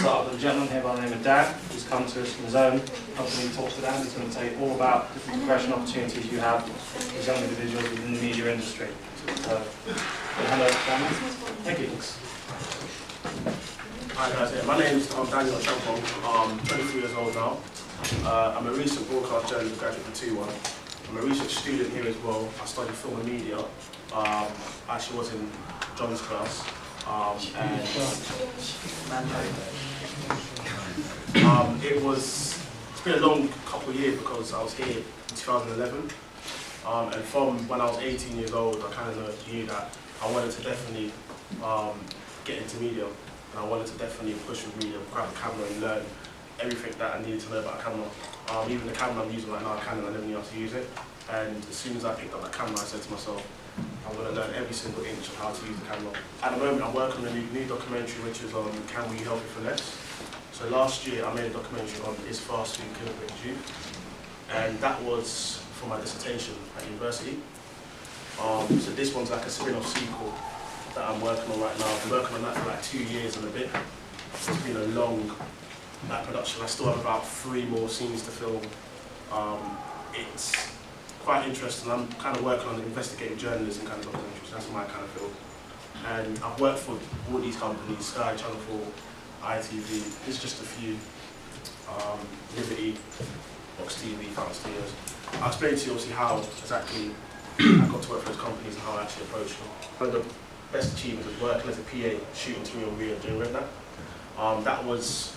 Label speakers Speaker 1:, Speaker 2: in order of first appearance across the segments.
Speaker 1: start with a gentleman here by the name of Dan, who's come to us from his own company to talk to Dan. He's going to tell you all about different progression opportunities you have as young individuals within the media industry. So, hand over to Dan. Thank you.
Speaker 2: Hi guys, my name is Daniel Champong. I'm 23 years old now. I'm a recent broadcast journalist graduate from 2-1. I'm a research student here as well. I studied film and media. I actually was in John's class. It's been a long couple of years because I was here in 2011. And from when I was 18 years old, I kind of knew that I wanted to definitely get into media. And I wanted to definitely push with media, grab a camera and learn everything that I needed to know about a camera. Even the camera I'm using right now, I never knew how to use it. And as soon as I picked up that camera, I said to myself, I'm going to learn every single inch of how to use the camera. At the moment, I'm working on a new documentary, which is on Can We Help You Finesse? So last year, I made a documentary on Is Fast Food Killing You? And that was for my dissertation at university. So this one's like a spin-off sequel that I'm working on right now. I've been working on that for like 2 years and a bit. It's been a long production. I still have about 3 more scenes to film. It's quite interesting. I'm kind of working on investigative journalism kind of documentaries. That's my kind of field. And I've worked for all these companies: Sky, Channel 4, ITV. There's just a few. Liberty, Box TV, Fountain Studios. I'll explain to you obviously how exactly I got to work for those companies and how I actually approached them. One of the best achievements was working as a PA, shooting to me on Rio during that. That was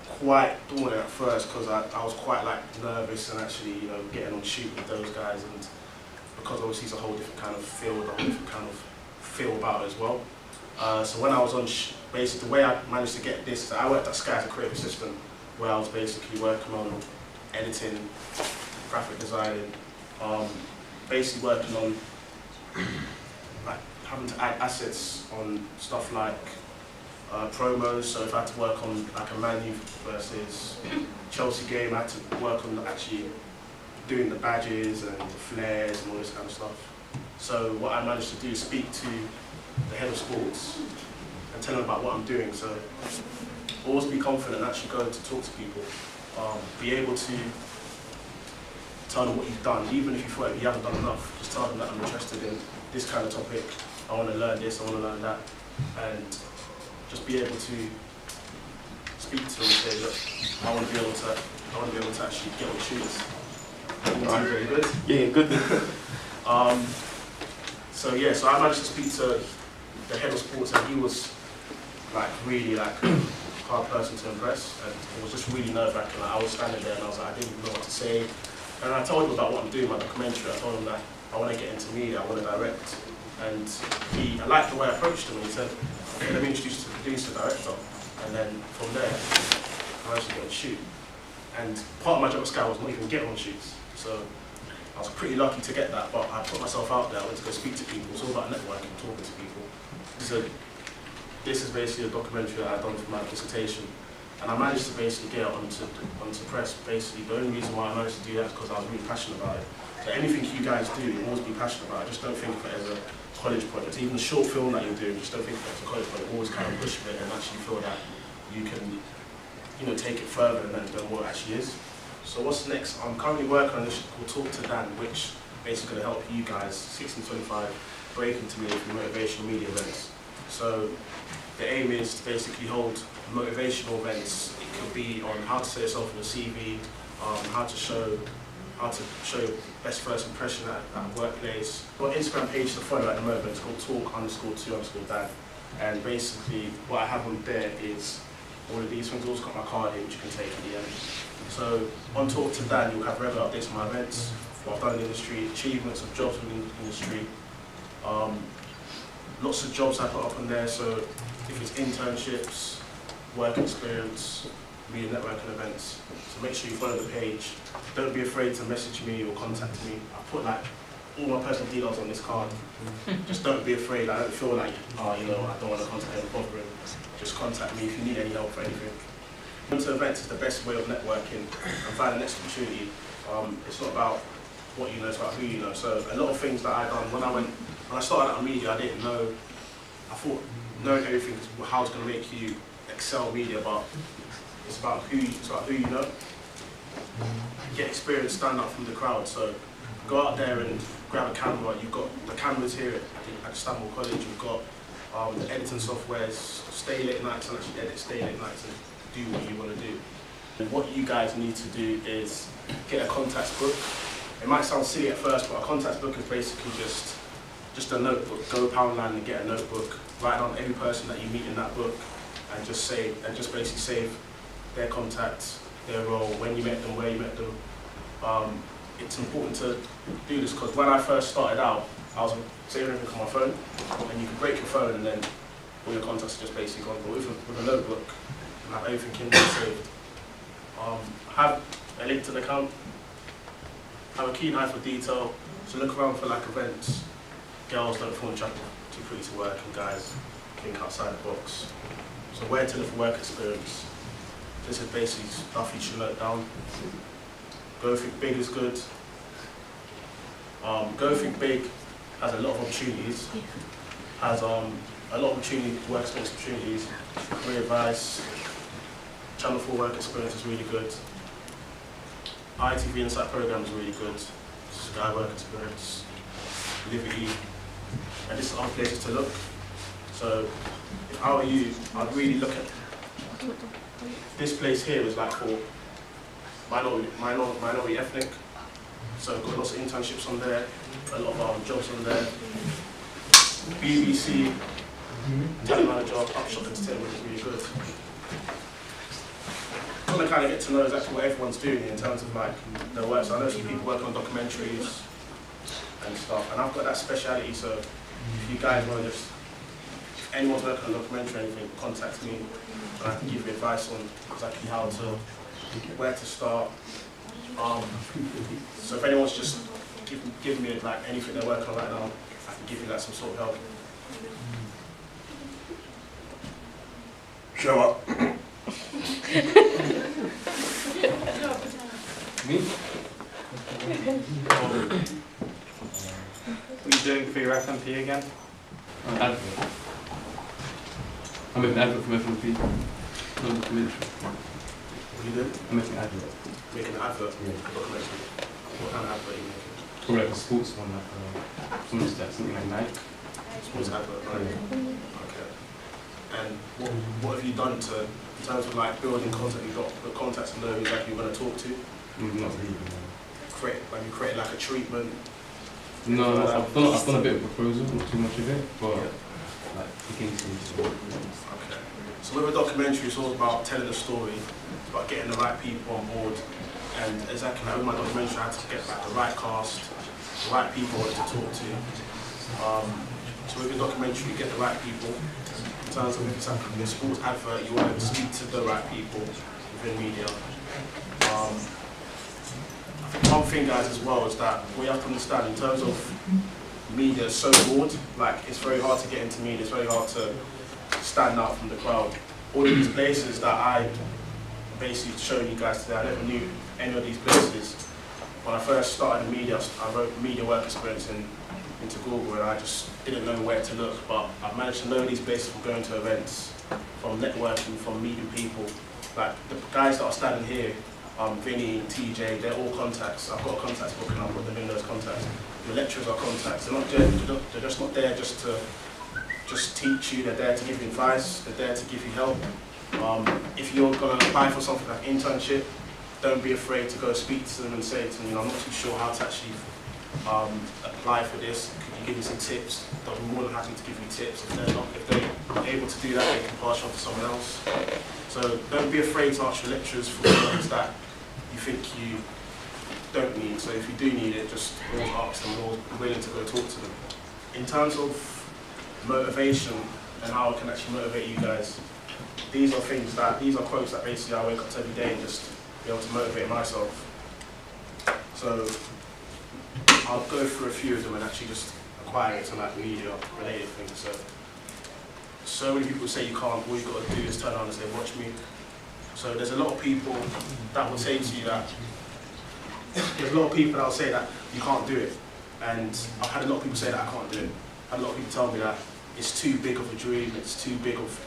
Speaker 2: quite daunting at first because I was quite like nervous and actually, you know, getting on shoot with those guys, and because obviously it's a whole different kind of field, a whole different kind of feel about it as well. So when I was on, basically the way I managed to get this, I worked at Sky as a creative assistant, where I was basically working on editing, graphic designing, basically working on like having to add assets on stuff like promos. So if I had to work on like a Man U versus Chelsea game, I had to work on actually doing the badges and the flares and all this kind of stuff. So what I managed to do is speak to the head of sports and tell them about what I'm doing. So always be confident and actually go to talk to people. Be able to tell them what you've done, even if you feel like you haven't done enough. Just tell them that I'm interested in this kind of topic. I want to learn this, I want to learn that, and just be able to speak to them and say, look, I want to be able to actually get on shoots. Very good.
Speaker 3: Yeah, good.
Speaker 2: So I managed to speak to the head of sports, and he was like really like a hard person to impress, and it was just really nerve-wracking. Like, I was standing there and I was like, I didn't even know what to say. And I told him about what I'm doing, my documentary. I told him that I want to get into media, I want to direct. And I liked the way I approached him, and he said, okay, let me introduce you to the producer, director. And then from there, I managed to get on shoot. And part of my job at Sky was not even getting on shoots. So I was pretty lucky to get that, but I put myself out there. I went to go speak to people. It's all about networking, talking to people. So this is basically a documentary that I've done for my dissertation. And I managed to basically get it onto press. Basically, the only reason why I managed to do that is because I was really passionate about it. So anything you guys do, always be passionate about it. Just don't think of it as a college project. Even the short film that you're doing, just don't think of it as a college project. Always kind of push it and actually feel that you can, you know, take it further than what it actually is. So what's next? I'm currently working on this called Talk to Dan, which basically going to help you guys, 16-25, break into media through motivational media events. So the aim is to basically hold motivational events. It could be on how to set yourself in your CV, how to show your best first impression at workplace. I've got an Instagram page to follow at the moment. It's called talk_to_Dan. And basically what I have on there is all of these things. Also got my card here, which you can take at the end. So on Talk to Dan, you'll have regular updates on my events, what I've done in the industry, achievements of jobs within the industry. Lots of jobs I put up on there. So if it's internships, work experience, media networking events. So make sure you follow the page. Don't be afraid to message me or contact me. I put like all my personal details on this card. Just don't be afraid. I don't feel like, oh, you know, I don't want to contact anyone bothering. Just contact me if you need any help for anything. Going to events is the best way of networking and finding the next opportunity. It's not about what you know, it's about who you know. So a lot of things that I done when I started out in media, I didn't know. I thought knowing everything is how it's going to make you excel media, but it's about who you know. Get experience, stand out from the crowd. So go out there and grab a camera. You've got the cameras here at Stanmore College. You've got the editing softwares. Stay late nights and actually edit. Stay late nights and do what you want to do. And what you guys need to do is get a contacts book. It might sound silly at first, but a contacts book is basically just a notebook. Go Poundland and get a notebook. Write down every person that you meet in that book, and just basically save their contacts, their role, when you met them, where you met them. It's important to do this because when I first started out, I was saving everything on my phone, and you can break your phone and then all your contacts are just basically gone. But with a notebook, you have everything in there saved. Have a LinkedIn account. Have a keen eye for detail. So look around for like events. Girls don't fall in trouble, too pretty to work, and guys think outside the box. So where to look for work experience. This is basically stuff you should note down. Go Think Big is good. Go Think Big has a lot of opportunities. Has a lot of opportunity, work experience opportunities, career advice. Channel 4 work experience is really good. ITV Insight program is really good. Sky work experience, Liberty, and this is other places to look. So if I were you, I'd really look at this place here is like for minority ethnic. So got lots of internships on there, a lot of jobs on there. BBC, talent manager, Upshot Entertainment is really good. I want to kind of get to know exactly what everyone's doing in terms of like their work. So I know some people working on documentaries and stuff, and I've got that speciality. So if you guys want to if anyone's working on a documentary or anything, contact me, and I can give you advice on exactly where to start. So if anyone's just giving me like anything they're working on right now, I can give you like some sort of help.
Speaker 3: Show up.
Speaker 1: Me? What are you doing for your FMP again?
Speaker 4: Advert. I'm making an advert from FMP. Not documentary.
Speaker 2: What are you doing?
Speaker 4: I'm making an advert.
Speaker 2: Making an advert?
Speaker 4: Yeah.
Speaker 2: What kind of advert are you making?
Speaker 4: Probably like a sports one, like something like Nike.
Speaker 2: Sports advert, right?
Speaker 4: Yeah.
Speaker 2: Okay. And what have you done in terms of like building contact? You've got the contacts to know who exactly you're going to talk to?
Speaker 4: Not really, no.
Speaker 2: You create like a treatment?
Speaker 4: No, I've done a bit of proposal, not too much of it, but like beginning to.
Speaker 2: Okay. So with a documentary, it's all about telling a story, it's about getting the right people on board, and exactly like with my documentary, I had to get like the right cast, the right people I wanted to talk to. So with your documentary, you get the right people. In terms of if it's like a sports advert, you want to speak to the right people within media. One thing, guys, as well is that we have to understand in terms of media is so broad. Like it's very hard to get into media. It's very hard to stand out from the crowd. All of these places that I basically showed you guys today, I never knew any of these places. When I first started in media, I wrote media work experience into Google, and I just didn't know where to look. But I've managed to know these places from going to events, from networking, from meeting people. Like the guys that are standing here. Vinny, TJ, they're all contacts. I've got a contacts book and I've put them in those contacts. The lecturers are contacts. They're just not there just to teach you. They're there to give you advice. They're there to give you help. If you're going to apply for something like internship, don't be afraid to go speak to them and say to them, I'm not too sure how to actually apply for this. Could you give me some tips? They'll be more than happy to give you tips. If they're able to do that, they can pass you on to someone else. So don't be afraid to ask your lecturers for things that you think you don't need. So if you do need it, just always ask them, or be willing to go talk to them. In terms of motivation and how I can actually motivate you guys, these are quotes that basically I wake up to every day and just be able to motivate myself. So I'll go through a few of them and actually just acquire it to like media related things. So many people say you can't, all you've got to do is turn around and say, watch me. So there's a lot of people that will say to you that, there's a lot of people that will say that you can't do it. And I've had a lot of people say that I can't do it. I've had a lot of people tell me that it's too big of a dream, it's too big of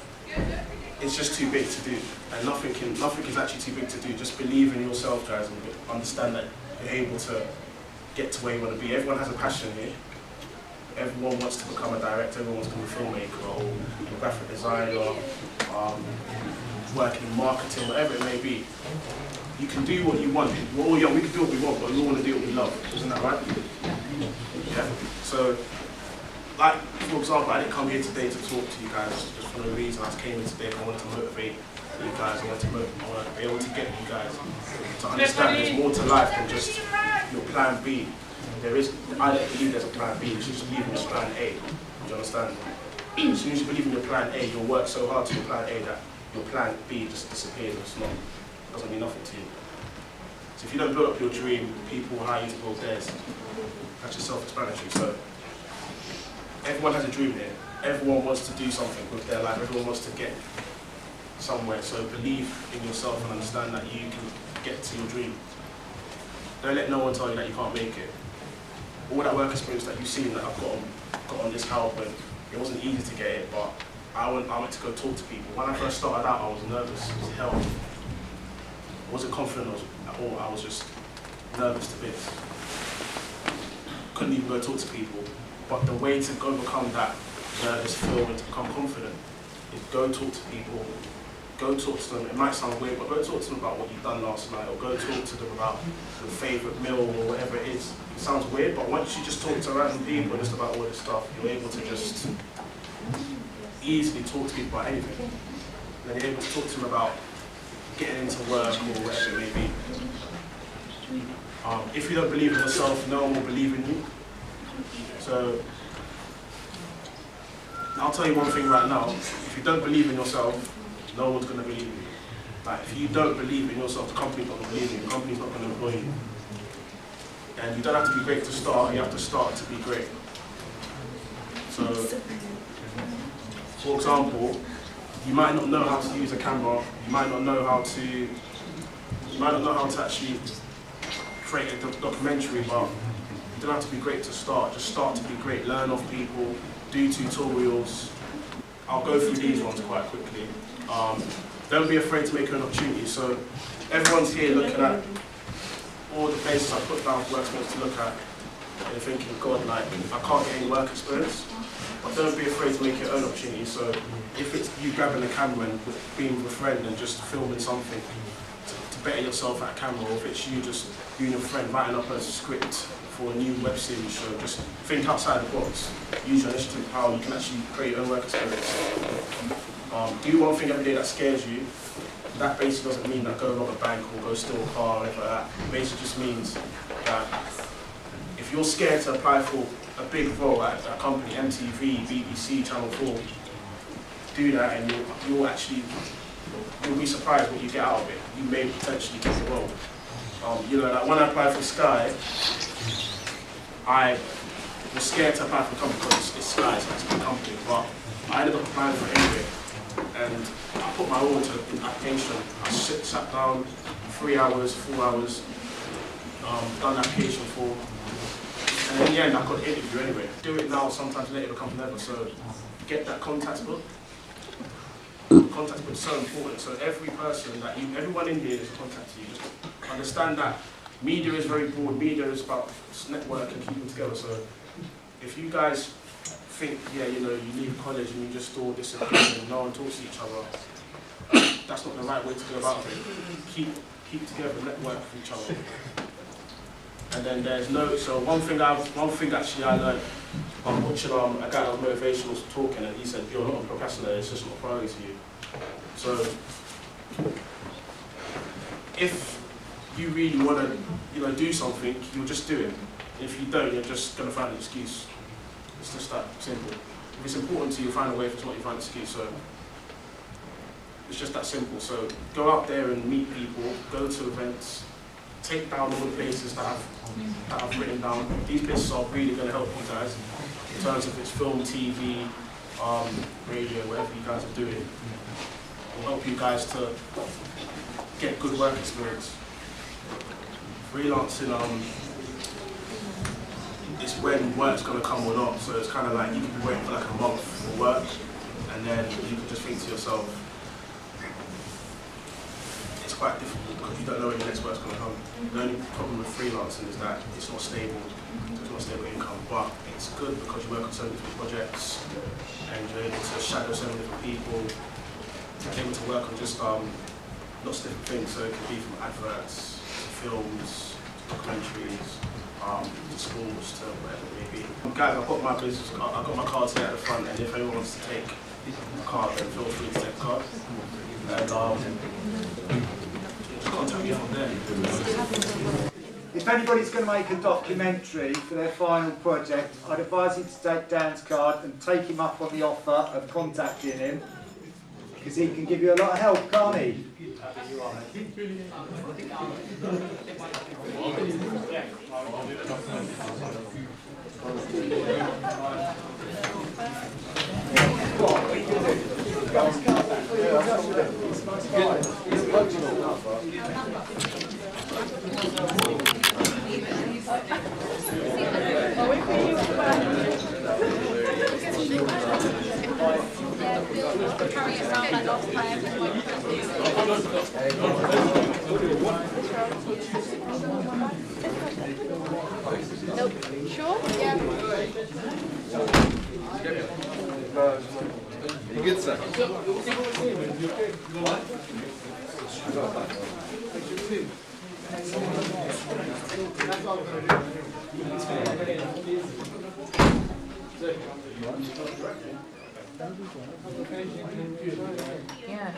Speaker 2: it's just too big to do, and nothing is actually too big to do. Just believe in yourself, guys, and understand that you're able to get to where you want to be. Everyone has a passion here. Everyone wants to become a director, everyone wants to become a filmmaker, or a graphic designer, working in marketing, whatever it may be. You can do what you want. We're all young, we can do what we want, but we all want to do what we love. Isn't that right? Yeah? So, like, for example, I didn't come here today to talk to you guys just for no reason. I came in today, I wanted to motivate you guys, I want to be able to get you guys to understand there's more to life than just your plan B. I don't believe there's a plan B, you should just believe in your plan A. Do you understand? As soon as you believe in your plan A, you'll work so hard to your plan A that your plan B just disappears and it's not, doesn't mean nothing to you. So if you don't build up your dream, people will hire you to build theirs. That's just self-explanatory. So everyone has a dream here. Everyone wants to do something with their life. Everyone wants to get somewhere. So believe in yourself and understand that you can get to your dream. Don't let no one tell you that you can't make it. All that work experience that you've seen that I've got on this help, and it wasn't easy to get it, but I went to go talk to people. When I first started out, I was nervous as hell. I wasn't confident at all. I was just nervous to bits. Couldn't even go talk to people. But the way to go become that nervous feel and to become confident is go talk to people. Go talk to them. It might sound weird, but go talk to them about what you've done last night, or go talk to them about your favourite meal or whatever it is. It sounds weird, but once you just talk to random people just about all this stuff, you're able to just easily talk to people about anything. And then you're able to talk to them about getting into work or whatever it may be. If you don't believe in yourself, no one will believe in you. So, I'll tell you one thing right now. If you don't believe in yourself, no one's going to believe in you. Like, if you don't believe in yourself, the company's not going to believe in you. The company's not going to employ you. And you don't have to be great to start, you have to start to be great. So, for example, you might not know how to use a camera, you might not know how to actually create a documentary, but you don't have to be great to start. Just start to be great. Learn off people, do tutorials. I'll go through these ones quite quickly. Don't be afraid to make an opportunity. So everyone's here looking at all the places I put down work experience to look at, and you're thinking, God, like, I can't get any work experience. But don't be afraid to make your own opportunity. So if it's you grabbing a camera and being with a friend and just filming something to better yourself at camera, or if it's you just being a friend writing up a script for a new web series show, just think outside the box. Use your initiative power, you can actually create your own work experience. Do one thing every day that scares you. That basically doesn't mean that go rob a bank or go steal a car or anything like that. It basically just means that if you're scared to apply for a big role at a company, MTV, BBC, Channel 4, do that and you'll be surprised what you get out of it. You may potentially get the role. You know, like when I applied for Sky, I was scared to apply for a company because it's Sky, so it's a big company, but I ended up applying for it anyway. And I put my all into the application. I sat down 3 hours, 4 hours, done the application for, and in the end I got an interview anyway. Do it now, sometimes later becomes never, so get that contacts book. Contacts book is so important, so everyone in here is a contact to you. Just understand that media is very broad, media is about networking, keeping together, so if you guys think, yeah, you know, you leave college and you just do all this and no one talks to each other, that's not the right way to go about it. Keep together, network with each other. And then there's so one thing actually I learned by watching a guy that was motivational was talking, and he said, you're not a procrastinator, it's just not a priority to you. So if you really want to, you know, do something, you'll just do it. If you don't, you're just going to find an excuse. It's just that simple. If it's important to you, find a way. If it's not, you find an excuse. So it's just that simple. So go out there and meet people, go to events, take down all the places that I've written down. These places are really going to help you guys in terms of it's film, TV, radio, whatever you guys are doing. It will help you guys to get good work experience. Freelancing, it's when work's going to come or not, so it's kind of like you could be waiting for like a month for work, and then you could just think to yourself, quite difficult because you don't know when your next work's going to come. The only problem with freelancing is that it's not stable. It's not stable income, but it's good because you work on so many different projects and you're able to shadow so many different people. You're able to work on just lots of different things. So it could be from adverts to films, documentaries, to schools, to whatever it may be. Guys, I've got my business. I've got my cards here at the front, and if anyone wants to take a card, then feel free to take a card. And just contact me from there.
Speaker 3: If anybody's going to make a documentary for their final project, I'd advise you to take Dan's card and take him up on the offer of contacting him, because he can give you a lot of help, can't he?
Speaker 5: Nope. Sure? Yeah.
Speaker 6: You good, sir?
Speaker 5: Yeah.